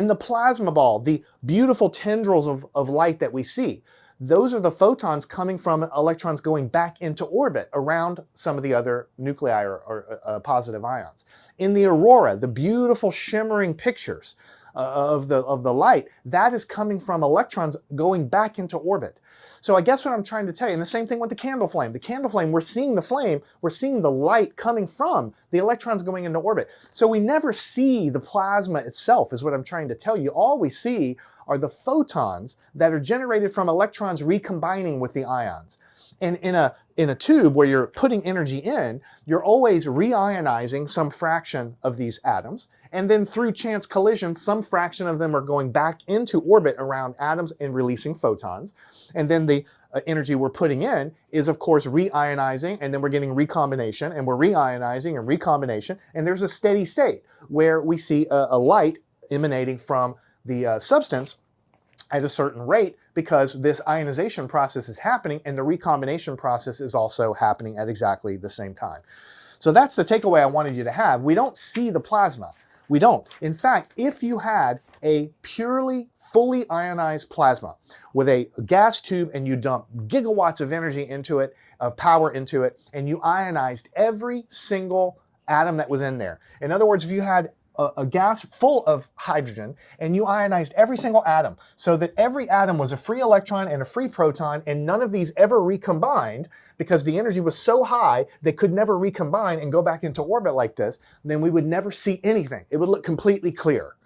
In the plasma ball, the beautiful tendrils of light that we see, those are the photons coming from electrons going back into orbit around some of the other nuclei or positive ions. In the aurora, the beautiful shimmering pictures of the light, that is coming from electrons going back into orbit. So I guess what I'm trying to tell you, and the same thing with the candle flame. The candle flame, we're seeing the flame, we're seeing the light coming from the electrons going into orbit. So we never see the plasma itself, is what I'm trying to tell you. All we see are the photons that are generated from electrons recombining with the ions. And in a tube where you're putting energy in, you're always reionizing some fraction of these atoms, and then through chance collision, some fraction of them are going back into orbit around atoms and releasing photons. And then the energy we're putting in is, of course, reionizing, and then we're getting recombination, and we're reionizing and recombination, and there's a steady state where we see a light emanating from the substance at a certain rate, because this ionization process is happening and the recombination process is also happening at exactly the same time. So that's the takeaway I wanted you to have. We don't see the plasma. We don't. In fact, if you had a purely fully ionized plasma with a gas tube and you dump gigawatts of energy into it, of power into it, and you ionized every single atom that was in there. In other words, if you had a gas full of hydrogen and you ionized every single atom so that every atom was a free electron and a free proton, and none of these ever recombined because the energy was so high they could never recombine and go back into orbit like this, then we would never see anything. It would look completely clear.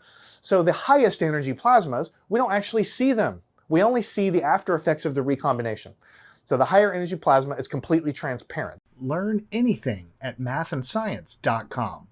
So the highest energy plasmas, we don't actually see them. We only see the after effects of the recombination. So the higher energy plasma is completely transparent. Learn anything at mathandscience.com.